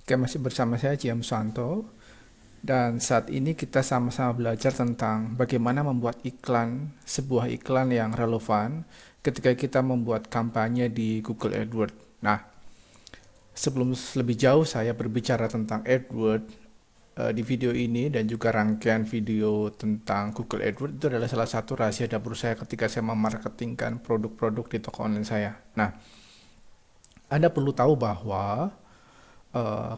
Oke, masih bersama saya Jiam Santo dan saat ini kita sama-sama belajar tentang bagaimana membuat sebuah iklan yang relevan ketika kita membuat kampanye di Google AdWords. Nah, sebelum lebih jauh saya berbicara tentang AdWords di video ini dan juga rangkaian video tentang Google AdWords itu adalah salah satu rahasia dapur saya ketika saya memarketingkan produk-produk di toko online saya. Nah, Anda perlu tahu bahwa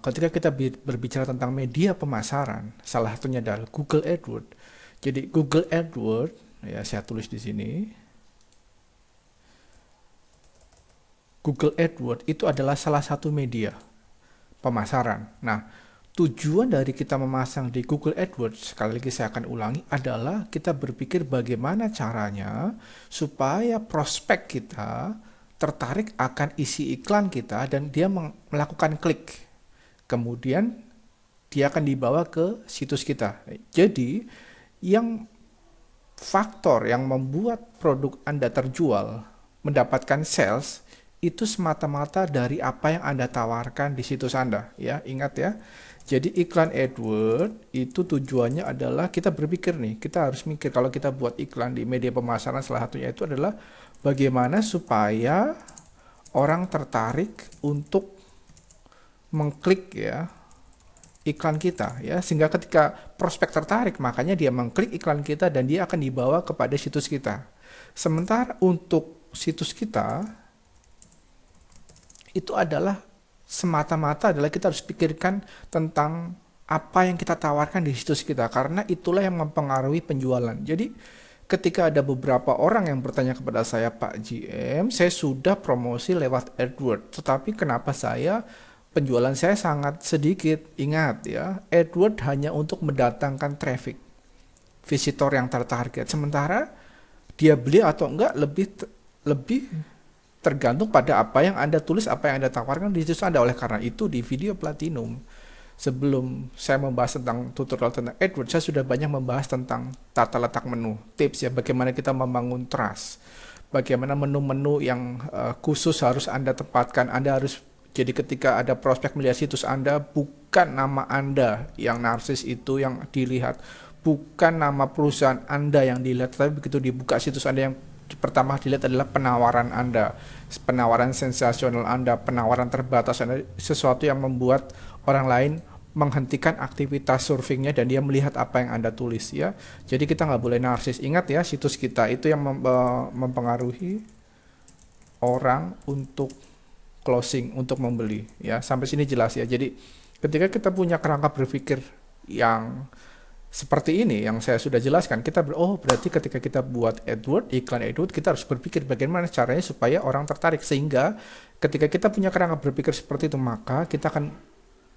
ketika kita berbicara tentang media pemasaran, salah satunya adalah Google AdWords. Jadi Google AdWords, ya saya tulis di sini, Google AdWords itu adalah salah satu media pemasaran. Nah, tujuan dari kita memasang di Google AdWords, sekali lagi saya akan ulangi, adalah kita berpikir bagaimana caranya supaya prospek kita tertarik akan isi iklan kita dan dia melakukan klik. Kemudian dia akan dibawa ke situs kita. Jadi, yang faktor yang membuat produk Anda terjual, mendapatkan sales, itu semata-mata dari apa yang Anda tawarkan di situs Anda. Ya, ingat ya. Jadi iklan AdWords itu tujuannya adalah kita berpikir nih, kita harus mikir kalau kita buat iklan di media pemasaran, salah satunya itu adalah bagaimana supaya orang tertarik untuk mengklik ya iklan kita ya, sehingga ketika prospek tertarik makanya dia mengklik iklan kita dan dia akan dibawa kepada situs kita. Sementara untuk situs kita itu adalah semata-mata adalah kita harus pikirkan tentang apa yang kita tawarkan di situs kita, karena itulah yang mempengaruhi penjualan. Jadi ketika ada beberapa orang yang bertanya kepada saya, Pak GM, saya sudah promosi lewat AdWords, tetapi kenapa penjualan saya sangat sedikit? Ingat ya, AdWords hanya untuk mendatangkan traffic, visitor yang tertarget. Sementara dia beli atau enggak lebih tergantung pada apa yang Anda tulis, apa yang Anda tawarkan di situs Anda. Oleh karena itu di video Platinum, sebelum saya membahas tentang tutorial tentang AdWords, saya sudah banyak membahas tentang tata letak menu, tips ya, bagaimana kita membangun trust, bagaimana menu-menu yang khusus harus Anda tempatkan. Anda harus, jadi ketika ada prospek melihat situs Anda, bukan nama Anda yang narsis itu yang dilihat, bukan nama perusahaan Anda yang dilihat, tapi begitu dibuka situs Anda, yang pertama dilihat adalah penawaran Anda, penawaran sensasional Anda, penawaran terbatas Anda, sesuatu yang membuat orang lain menghentikan aktivitas surfingnya dan dia melihat apa yang Anda tulis ya. Jadi kita nggak boleh narsis. Ingat ya, situs kita itu yang mempengaruhi orang untuk closing, untuk membeli ya. Sampai sini jelas ya. Jadi ketika kita punya kerangka berpikir yang seperti ini yang saya sudah jelaskan, kita berarti ketika kita buat AdWords, iklan AdWords, kita harus berpikir bagaimana caranya supaya orang tertarik, sehingga ketika kita punya kerangka berpikir seperti itu, maka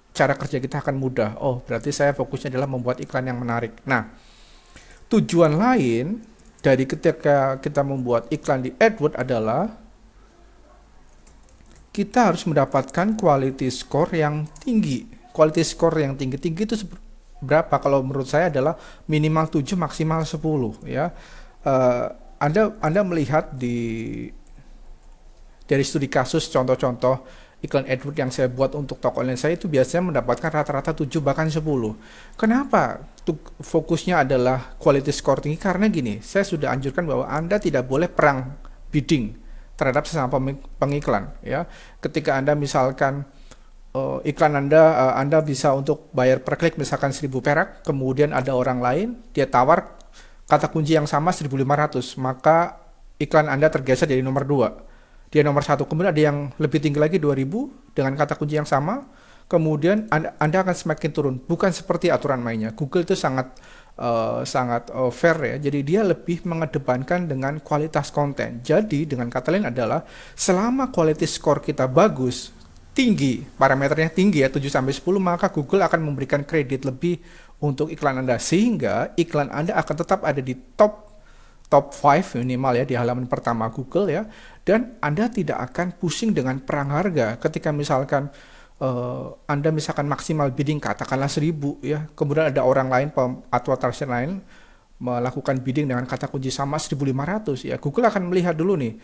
cara kerja kita akan mudah. Oh, berarti saya fokusnya adalah membuat iklan yang menarik. Nah, tujuan lain dari ketika kita membuat iklan di AdWords adalah kita harus mendapatkan quality score yang tinggi. Quality score yang tinggi itu berapa? Kalau menurut saya adalah minimal 7 maksimal 10 ya. Anda melihat dari studi kasus, contoh-contoh iklan AdWords yang saya buat untuk toko online saya itu biasanya mendapatkan rata-rata 7 bahkan 10. Kenapa? Fokusnya adalah quality score tinggi, karena gini, saya sudah anjurkan bahwa Anda tidak boleh perang bidding terhadap sesama pengiklan ya. Ketika Anda misalkan iklan Anda bisa untuk bayar per klik misalkan 1.000 perak, kemudian ada orang lain dia tawar kata kunci yang sama 1.500, maka iklan Anda tergeser jadi nomor 2, dia nomor 1. Kemudian ada yang lebih tinggi lagi 2.000 dengan kata kunci yang sama, kemudian Anda akan semakin turun. Bukan seperti aturan mainnya. Google itu sangat fair ya, jadi dia lebih mengedepankan dengan kualitas konten. Jadi dengan kata lain adalah selama quality score kita bagus, tinggi, parameternya tinggi ya, 7-10, maka Google akan memberikan kredit lebih untuk iklan Anda, sehingga iklan Anda akan tetap ada di top 5 minimal ya, di halaman pertama Google ya, dan Anda tidak akan pusing dengan perang harga. Ketika misalkan Anda misalkan maksimal bidding katakanlah 1.000 ya, kemudian ada orang lain atau advertiser lain melakukan bidding dengan kata kunci sama 1.500 ya, Google akan melihat dulu nih,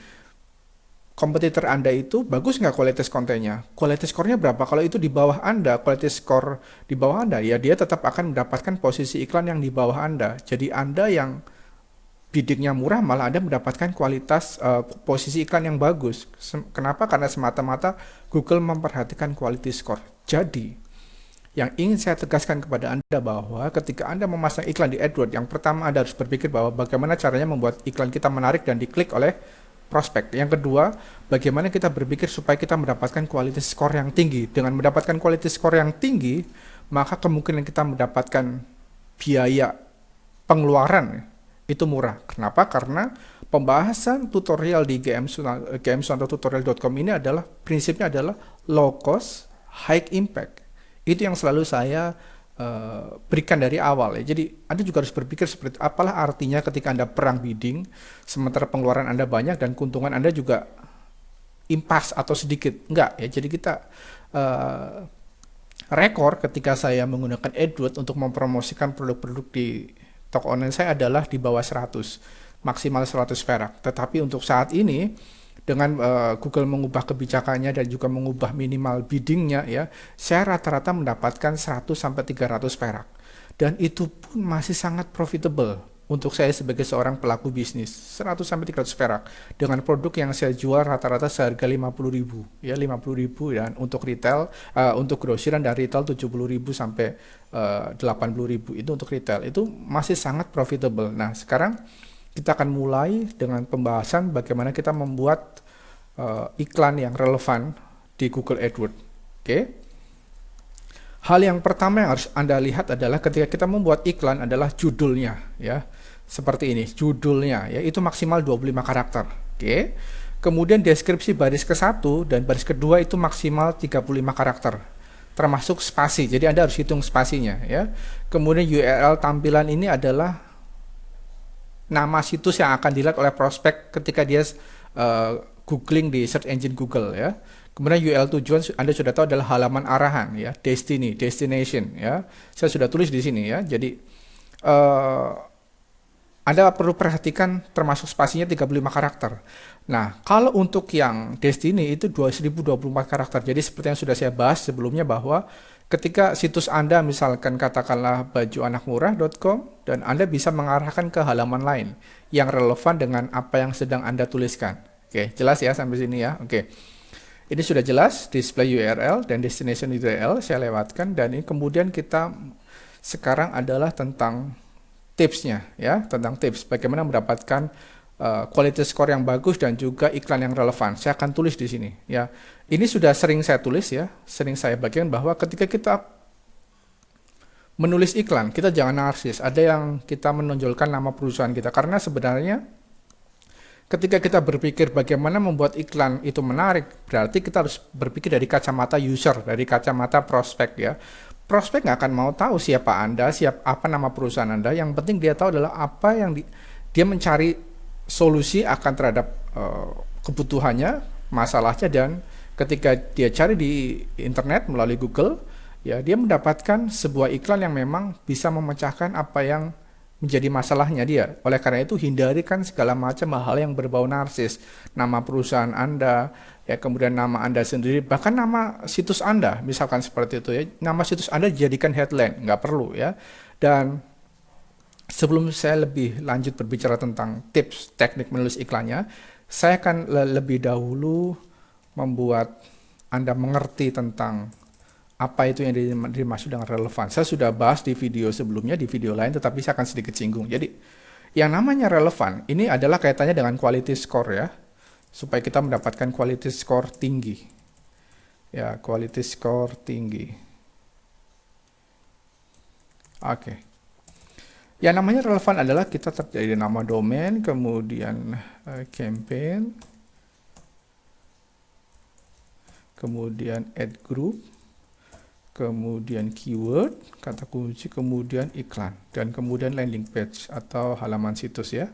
kompetitor Anda itu bagus nggak kualitas kontennya? Kualitas skornya berapa? Kalau itu di bawah Anda, kualitas skor di bawah Anda, ya dia tetap akan mendapatkan posisi iklan yang di bawah Anda. Jadi Anda yang biddingnya murah, malah Anda mendapatkan kualitas posisi iklan yang bagus. Kenapa? Karena semata-mata Google memperhatikan quality score. Jadi, yang ingin saya tegaskan kepada Anda bahwa ketika Anda memasang iklan di AdWords, yang pertama Anda harus berpikir bahwa bagaimana caranya membuat iklan kita menarik dan diklik oleh prospek. Yang kedua, bagaimana kita berpikir supaya kita mendapatkan kualitas skor yang tinggi. Dengan mendapatkan kualitas skor yang tinggi, maka kemungkinan kita mendapatkan biaya pengeluaran itu murah. Kenapa? Karena pembahasan tutorial di gmsuwantotutorial.com ini adalah prinsipnya adalah low cost, high impact. Itu yang selalu saya berikan dari awal ya. Jadi Anda juga harus berpikir seperti apalah artinya ketika Anda perang bidding, sementara pengeluaran Anda banyak dan keuntungan Anda juga impas atau sedikit. Enggak ya. Jadi kita rekor ketika saya menggunakan AdWords untuk mempromosikan produk-produk di toko online saya adalah di bawah 100, maksimal 100 perak. Tetapi untuk saat ini dengan Google mengubah kebijakannya dan juga mengubah minimal biddingnya ya, saya rata-rata mendapatkan 100 sampai 300 perak. Dan itu pun masih sangat profitable untuk saya sebagai seorang pelaku bisnis. 100 sampai 300 perak dengan produk yang saya jual rata-rata seharga 50.000 ya, 50.000 dan untuk retail untuk grosiran dari retail 70.000 sampai 80.000 itu untuk retail. Itu masih sangat profitable. Nah, sekarang kita akan mulai dengan pembahasan bagaimana kita membuat iklan yang relevan di Google AdWords. Oke. Hal yang pertama yang harus Anda lihat adalah ketika kita membuat iklan adalah judulnya ya. Seperti ini, judulnya ya, itu maksimal 25 karakter. Oke. Kemudian deskripsi baris ke-1 dan baris kedua itu maksimal 35 karakter. Termasuk spasi. Jadi Anda harus hitung spasinya ya. Kemudian URL tampilan ini adalah nama situs yang akan dilihat oleh prospek ketika dia googling di search engine Google ya. Kemudian URL tujuan Anda sudah tahu adalah halaman arahan ya, destination ya. Saya sudah tulis di sini ya. Jadi Anda perlu perhatikan termasuk spasinya 35 karakter. Nah, kalau untuk yang destiny itu 2024 karakter. Jadi seperti yang sudah saya bahas sebelumnya bahwa ketika situs Anda misalkan katakanlah bajuanakmurah.com dan Anda bisa mengarahkan ke halaman lain yang relevan dengan apa yang sedang Anda tuliskan. Oke, jelas ya sampai sini ya. Oke. Ini sudah jelas display URL dan destination URL saya lewatkan dan ini kemudian kita sekarang adalah tentang tipsnya ya, tentang tips bagaimana mendapatkan quality score yang bagus dan juga iklan yang relevan. Saya akan tulis di sini ya. Ini sudah sering saya tulis ya, sering saya bagikan bahwa ketika kita menulis iklan, kita jangan narsis. Ada yang kita menonjolkan nama perusahaan kita karena sebenarnya ketika kita berpikir bagaimana membuat iklan itu menarik, berarti kita harus berpikir dari kacamata user, dari kacamata prospek ya. Prospek nggak akan mau tahu siapa Anda, apa nama perusahaan Anda. Yang penting dia tahu adalah apa yang dia mencari solusi akan terhadap kebutuhannya, masalahnya, dan ketika dia cari di internet melalui Google, ya dia mendapatkan sebuah iklan yang memang bisa memecahkan apa yang menjadi masalahnya dia. Oleh karena itu hindarikan segala macam hal yang berbau narsis. Nama perusahaan Anda, ya kemudian nama Anda sendiri, bahkan nama situs Anda, misalkan seperti itu ya. Nama situs Anda dijadikan headline, nggak perlu ya. Dan sebelum saya lebih lanjut berbicara tentang tips teknik menulis iklannya, saya akan lebih dahulu membuat Anda mengerti tentang apa itu yang dimaksud dengan relevan. Saya sudah bahas di video sebelumnya, di video lain, tetapi saya akan sedikit singgung. Jadi, yang namanya relevan, ini adalah kaitannya dengan quality score ya, supaya kita mendapatkan quality score tinggi. Ya, quality score tinggi. Oke. Yang namanya relevan adalah kita terjadi nama domain, kemudian campaign, kemudian ad group, kemudian keyword, kata kunci, kemudian iklan, dan kemudian landing page atau halaman situs ya,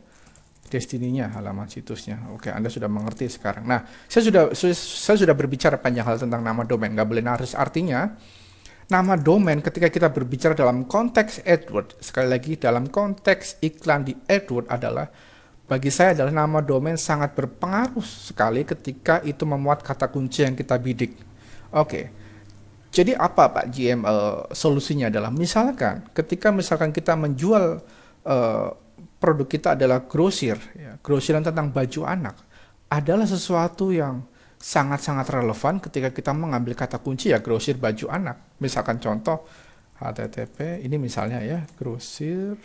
destininya halaman situsnya. Oke, Anda sudah mengerti sekarang. Nah, saya sudah berbicara panjang hal tentang nama domain, nggak boleh narsis. Artinya, nama domain ketika kita berbicara dalam konteks AdWords, sekali lagi dalam konteks iklan di AdWords adalah bagi saya adalah nama domain sangat berpengaruh sekali ketika itu memuat kata kunci yang kita bidik. Oke, jadi apa Pak GM, solusinya adalah misalkan ketika misalkan kita menjual eh, produk kita adalah grosir, ya, grosiran tentang baju anak, adalah sesuatu yang sangat-sangat relevan ketika kita mengambil kata kunci ya grosir baju anak. Misalkan contoh HTTP ini misalnya ya grosir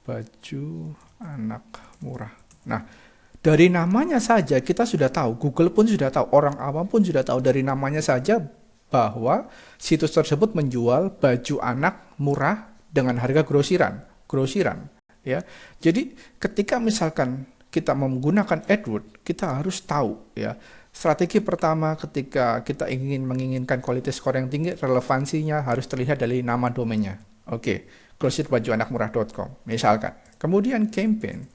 baju anak murah. Nah, dari namanya saja kita sudah tahu, Google pun sudah tahu, orang awam pun sudah tahu dari namanya saja bahwa situs tersebut menjual baju anak murah dengan harga grosiran, grosiran, ya. Jadi ketika misalkan kita menggunakan AdWords, kita harus tahu ya. Strategi pertama ketika kita menginginkan quality score yang tinggi, relevansinya harus terlihat dari nama domainnya. Oke, grosirbajuanakmurah.com misalkan. Kemudian campaign.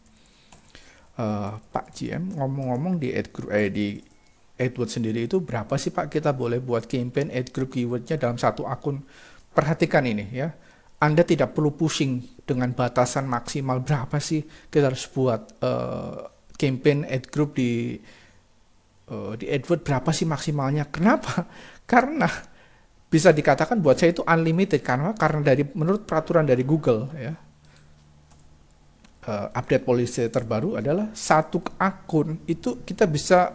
Pak GM ngomong-ngomong di AdWords sendiri itu berapa sih Pak kita boleh buat campaign ad group keywordnya dalam satu akun? Perhatikan ini ya. Anda tidak perlu pusing dengan batasan maksimal berapa sih kita harus buat campaign ad group di AdWords berapa sih maksimalnya. Kenapa? Karena bisa dikatakan buat saya itu unlimited karena dari menurut peraturan dari Google ya. Update policy terbaru adalah satu akun itu kita bisa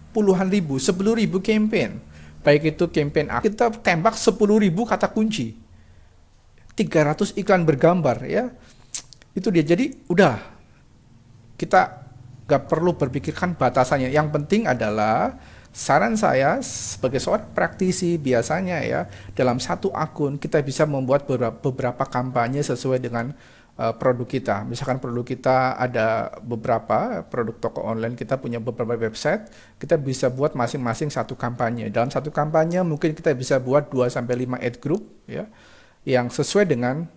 puluhan ribu, 10.000 campaign. Baik itu campaign kita tembak 10.000 kata kunci. 300 iklan bergambar ya. Itu dia. Jadi udah kita gak perlu berpikirkan batasannya. Yang penting adalah saran saya sebagai seorang praktisi biasanya ya dalam satu akun kita bisa membuat beberapa kampanye sesuai dengan produk kita. Misalkan produk kita ada beberapa produk toko online, kita punya beberapa website, kita bisa buat masing-masing satu kampanye. Dalam satu kampanye mungkin kita bisa buat 2-5 ad group ya yang sesuai dengan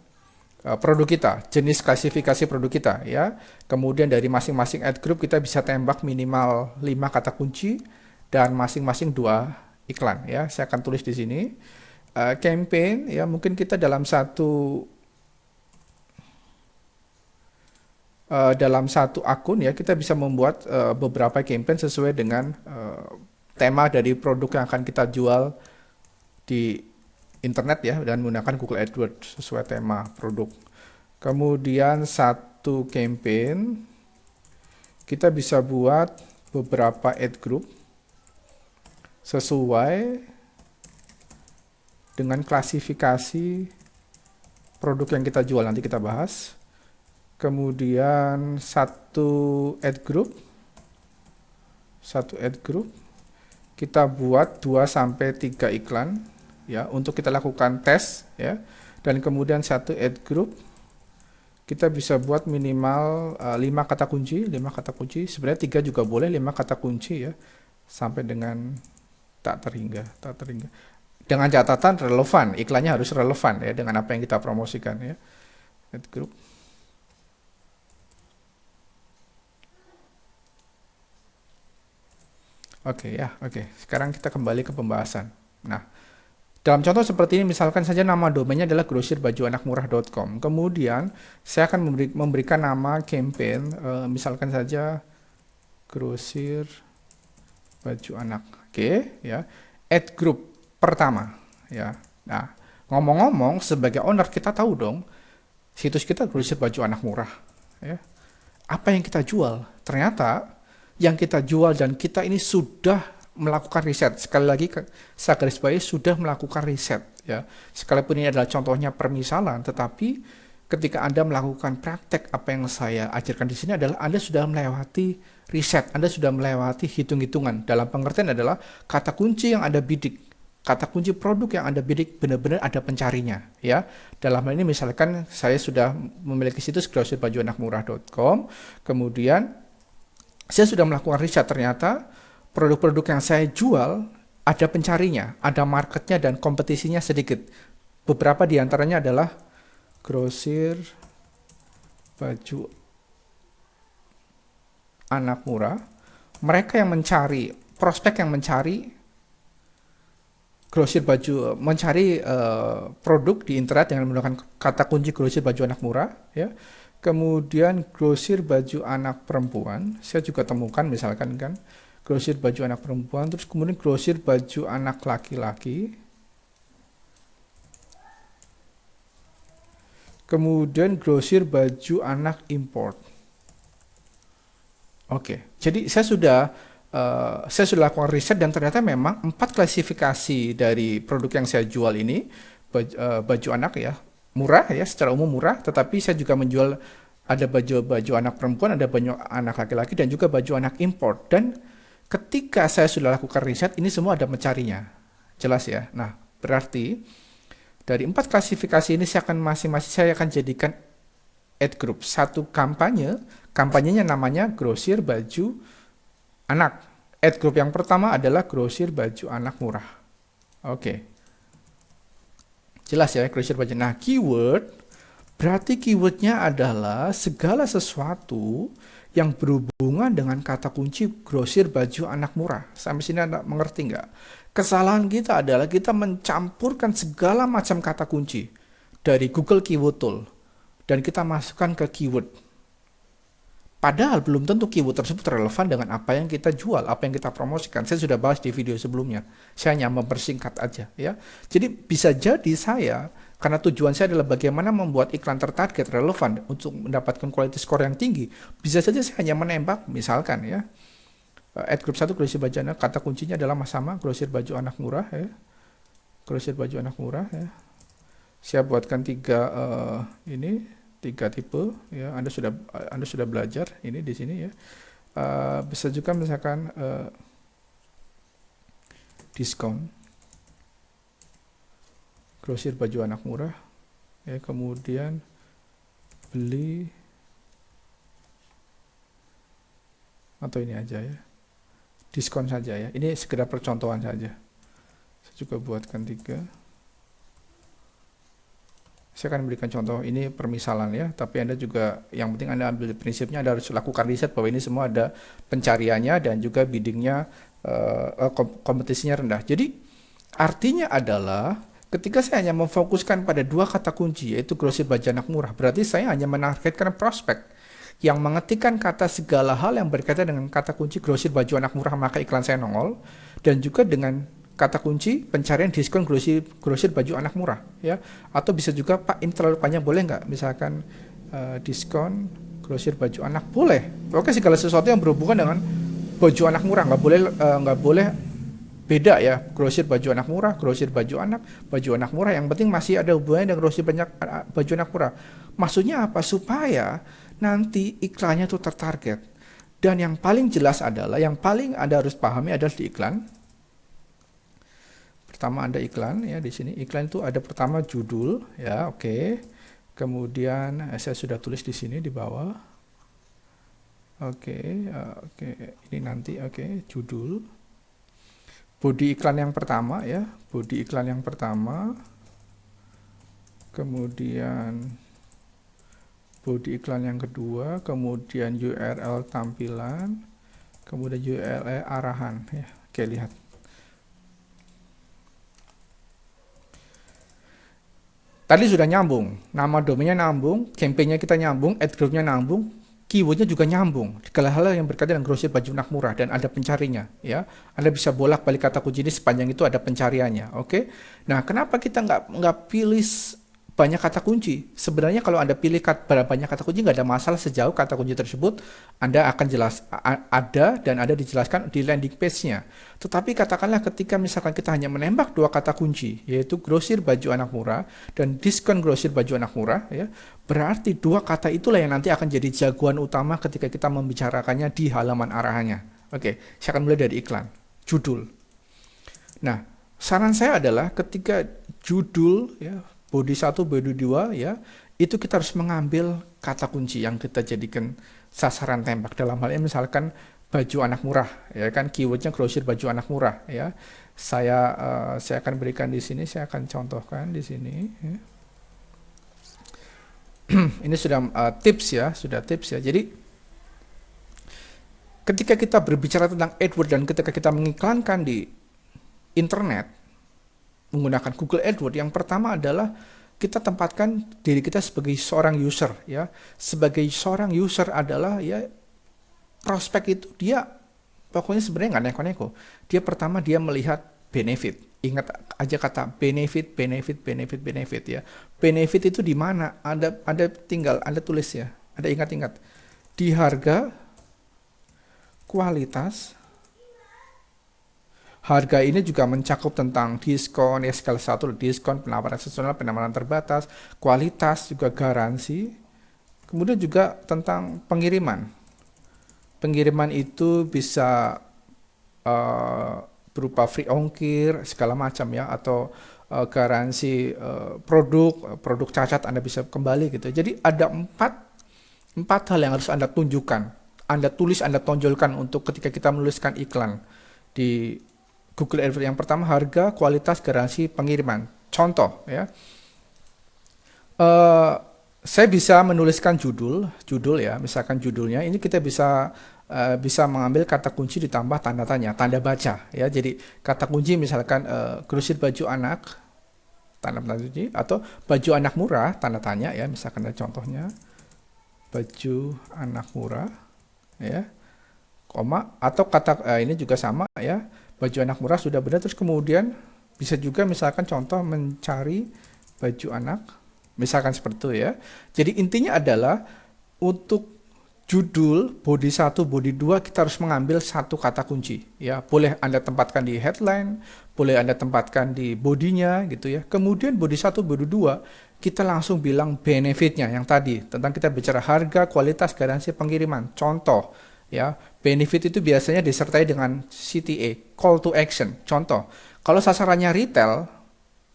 produk kita, jenis klasifikasi produk kita ya. Kemudian dari masing-masing ad group kita bisa tembak minimal 5 kata kunci dan masing-masing 2 iklan ya. Saya akan tulis di sini. Campaign ya mungkin kita dalam satu akun ya kita bisa membuat beberapa campaign sesuai dengan tema dari produk yang akan kita jual di internet ya dan menggunakan Google AdWords sesuai tema produk. Kemudian satu campaign kita bisa buat beberapa ad group sesuai dengan klasifikasi produk yang kita jual, nanti kita bahas. Kemudian satu ad group kita buat 2-3 iklan ya untuk kita lakukan tes ya. Dan kemudian satu ad group kita bisa buat minimal 5 kata kunci, sebenarnya 3 juga boleh, 5 kata kunci ya sampai dengan tak terhingga. Dengan catatan relevan, iklannya harus relevan ya dengan apa yang kita promosikan ya. Ad group. Oke. Sekarang kita kembali ke pembahasan. Nah, dalam contoh seperti ini, misalkan saja nama domainnya adalah grosirbajuanakmurah.com. Kemudian, saya akan memberikan nama campaign, misalkan saja grosir baju anak. Oke, ya. Ad group pertama, ya. Nah, ngomong-ngomong, sebagai owner kita tahu dong, situs kita grosir baju anak murah. Ya. Apa yang kita jual? Ternyata yang kita jual dan kita ini sudah melakukan riset. Sekali lagi saya garis bawahi sudah melakukan riset ya. Sekalipun ini adalah contohnya permisalan, tetapi ketika Anda melakukan praktek apa yang saya ajarkan di sini adalah Anda sudah melewati riset, Anda sudah melewati hitung-hitungan. Dalam pengertian adalah kata kunci yang Anda bidik, kata kunci produk yang Anda bidik benar-benar ada pencarinya ya. Dalam hal ini misalkan saya sudah memiliki situs grosirbajuanakmurah.com, kemudian saya sudah melakukan riset, ternyata produk-produk yang saya jual ada pencarinya, ada marketnya dan kompetisinya sedikit. Beberapa diantaranya adalah grosir baju anak murah. Mereka yang mencari, prospek yang mencari grosir baju, mencari produk di internet dengan menggunakan kata kunci grosir baju anak murah, ya. Kemudian grosir baju anak perempuan, saya juga temukan misalkan kan, grosir baju anak perempuan, terus kemudian grosir baju anak laki-laki, kemudian grosir baju anak import. Oke, jadi saya sudah lakukan riset dan ternyata memang 4 klasifikasi dari produk yang saya jual ini baju anak ya, murah ya, secara umum murah, tetapi saya juga menjual ada baju anak perempuan, ada baju anak laki-laki dan juga baju anak import. Dan ketika saya sudah lakukan riset, ini semua ada mencarinya. Jelas ya. Nah, berarti dari 4 klasifikasi ini saya akan jadikan ad group, satu kampanyenya namanya grosir baju anak. Ad group yang pertama adalah grosir baju anak murah. Oke. Jelas ya, grosir baju. Nah, keyword, berarti keywordnya adalah segala sesuatu yang berhubungan dengan kata kunci grosir baju anak murah. Sampai sini Anda mengerti nggak? Kesalahan kita adalah kita mencampurkan segala macam kata kunci dari Google Keyword Tool dan kita masukkan ke keyword. Padahal belum tentu keyword tersebut relevan dengan apa yang kita jual, apa yang kita promosikan. Saya sudah bahas di video sebelumnya. Saya hanya mempersingkat aja ya. Jadi bisa jadi saya, karena tujuan saya adalah bagaimana membuat iklan tertarget relevan untuk mendapatkan quality score yang tinggi. Bisa saja saya hanya menembak misalkan ya. Ad group 1 grosir baju anak, kata kuncinya adalah sama grosir baju anak murah ya. Grosir baju anak murah ya. Saya buatkan 3 tipe ya. Anda sudah belajar ini di sini ya. Bisa juga misalkan diskon grosir baju anak murah ya, kemudian beli atau ini aja ya, diskon saja ya. Ini sekedar percontohan saja. Saya juga buatkan 3. Saya akan berikan contoh, ini permisalan ya, tapi Anda juga, yang penting Anda ambil prinsipnya, Anda harus lakukan riset bahwa ini semua ada pencariannya dan juga biddingnya, kompetisinya rendah. Jadi artinya adalah ketika saya hanya memfokuskan pada 2 kata kunci, yaitu grosir baju anak murah, berarti saya hanya menargetkan prospek yang mengetikkan kata segala hal yang berkaitan dengan kata kunci grosir baju anak murah, maka iklan saya nongol, dan juga dengan kata kunci pencarian diskon grosir baju anak murah ya. Atau bisa juga, Pak ini terlalu panjang, boleh nggak misalkan diskon grosir baju anak, boleh. Oke, segala sesuatu yang berhubungan dengan baju anak murah, nggak boleh beda ya, grosir baju anak murah, grosir baju anak murah, yang penting masih ada hubungannya dengan grosir baju anak murah. Maksudnya apa? Supaya nanti iklannya tuh tertarget. Dan yang paling jelas adalah, yang paling Anda harus pahami adalah di iklan. Pertama Anda iklan ya, di sini iklan itu ada pertama judul ya, oke. Kemudian saya sudah tulis di sini di bawah. Oke, ini nanti judul. Body iklan yang pertama ya, body iklan yang pertama. Kemudian body iklan yang kedua, kemudian URL tampilan, kemudian URL arahan ya. Oke, lihat. Tadi sudah nyambung, nama domainnya nyambung, campaignnya kita nyambung, ad groupnya nyambung, keywordnya juga nyambung. Segala hal yang berkaitan dengan grosir baju anak murah dan ada pencarinya, ya. Anda bisa bolak-balik kata kunci ini sepanjang itu ada pencariannya, oke? Nah, kenapa kita nggak pilih banyak kata kunci? Sebenarnya kalau Anda pilih banyak kata kunci nggak ada masalah sejauh kata kunci tersebut Anda akan ada dan ada dijelaskan di landing page-nya. Tetapi katakanlah ketika misalkan kita hanya menembak 2 kata kunci, yaitu grosir baju anak murah dan diskon grosir baju anak murah, ya, berarti 2 kata itulah yang nanti akan jadi jagoan utama ketika kita membicarakannya di halaman arahannya. Oke, saya akan mulai dari iklan, judul. Nah, saran saya adalah ketika judul ya, body 1, body 2 ya, itu kita harus mengambil kata kunci yang kita jadikan sasaran tembak. Dalam hal ini misalkan baju anak murah ya kan, keywordnya grosir baju anak murah ya. Saya akan berikan di sini, saya akan contohkan di sini ya. Ini sudah tips ya, Jadi ketika kita berbicara tentang AdWords dan ketika kita mengiklankan di internet menggunakan Google AdWords, yang pertama adalah kita tempatkan diri kita sebagai seorang user ya. Sebagai seorang user adalah ya prospek itu dia pokoknya sebenarnya nggak neko-neko. Dia pertama dia melihat benefit. Ingat aja kata benefit, benefit, benefit, benefit ya. Benefit itu di mana? Ada tinggal Anda tulis ya. Ada ingat-ingat. Di harga, kualitas. Harga ini juga mencakup tentang diskon, ya skala 1 diskon, penawaran seasonal, penawaran terbatas, kualitas juga garansi. Kemudian juga tentang pengiriman. Pengiriman itu bisa berupa free ongkir segala macam ya, atau garansi produk cacat Anda bisa kembali gitu. Jadi ada empat hal yang harus Anda tunjukkan, Anda tulis, Anda tonjolkan untuk ketika kita menuliskan iklan di Google AdWords. Yang pertama harga, kualitas, garansi, pengiriman. Contoh ya, saya bisa menuliskan judul ya, misalkan judulnya ini kita bisa mengambil kata kunci ditambah tanda tanya, tanda baca ya. Jadi kata kunci misalkan grosir baju anak, tanda kunci, atau baju anak murah, tanda tanya ya, misalkan ada contohnya baju anak murah ya, koma, atau kata ini juga sama ya, baju anak murah sudah benar. Terus kemudian bisa juga misalkan contoh mencari baju anak, misalkan seperti itu ya. Jadi intinya adalah untuk judul body 1, body 2 kita harus mengambil satu kata kunci ya. Boleh Anda tempatkan di headline, boleh Anda tempatkan di bodinya gitu ya. Kemudian body 1, body 2 kita langsung bilang benefitnya yang tadi, tentang kita bicara harga, kualitas, garansi, pengiriman. Contoh ya, benefit itu biasanya disertai dengan CTA, call to action. Contoh, kalau sasarannya retail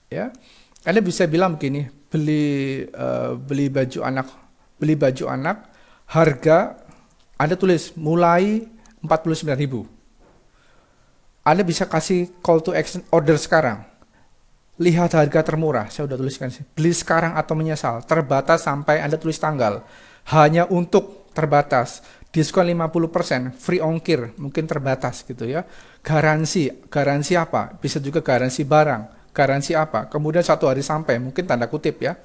ya, Anda bisa bilang begini, beli baju anak, harga Anda tulis mulai 49.000. Anda bisa kasih call to action, order sekarang. Lihat harga termurah, saya udah tuliskan sih. Beli sekarang atau menyesal, terbatas sampai Anda tulis tanggal. Hanya untuk terbatas. Diskon 50%, free ongkir, mungkin terbatas gitu ya. Garansi apa? Bisa juga garansi barang. Garansi apa? Kemudian 1 hari sampai, mungkin tanda kutip ya.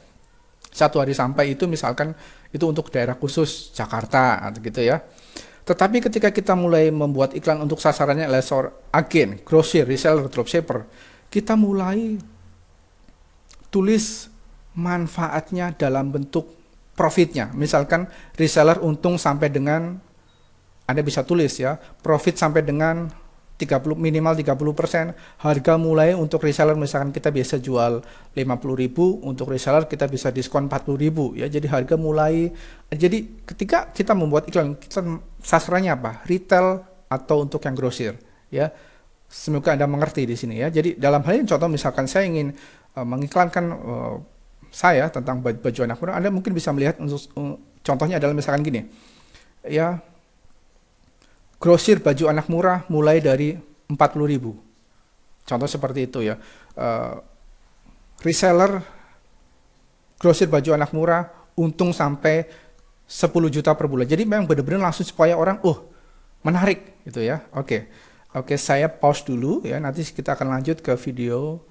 1 hari sampai itu misalkan itu untuk daerah khusus Jakarta atau gitu ya. Tetapi ketika kita mulai membuat iklan untuk sasarannya adalah agen, grosir, reseller, dropshipper, kita mulai tulis manfaatnya dalam bentuk profitnya. Misalkan reseller untung sampai dengan, Anda bisa tulis ya, profit sampai dengan minimal 30%. Harga mulai untuk reseller misalkan kita biasa jual 50.000, untuk reseller kita bisa diskon 40.000 ya. Jadi harga mulai, jadi ketika kita membuat iklan, kita sasarannya apa? Retail atau untuk yang grosir ya. Semoga Anda mengerti di sini ya. Jadi dalam hal ini contoh misalkan saya ingin mengiklankan saya tentang baju anak muda, Anda mungkin bisa melihat untuk contohnya adalah misalkan gini ya, grosir baju anak murah mulai dari 40.000, contoh seperti itu ya. Reseller grosir baju anak murah untung sampai 10 juta per bulan. Jadi memang benar-benar langsung supaya orang menarik gitu ya. Oke, saya pause dulu ya, nanti kita akan lanjut ke video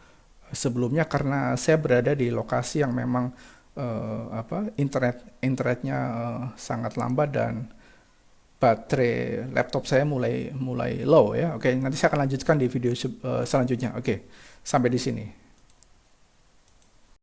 sebelumnya karena saya berada di lokasi yang memang internetnya sangat lambat dan baterai laptop saya mulai low ya. Oke, nanti saya akan lanjutkan di video selanjutnya. Oke, sampai di sini.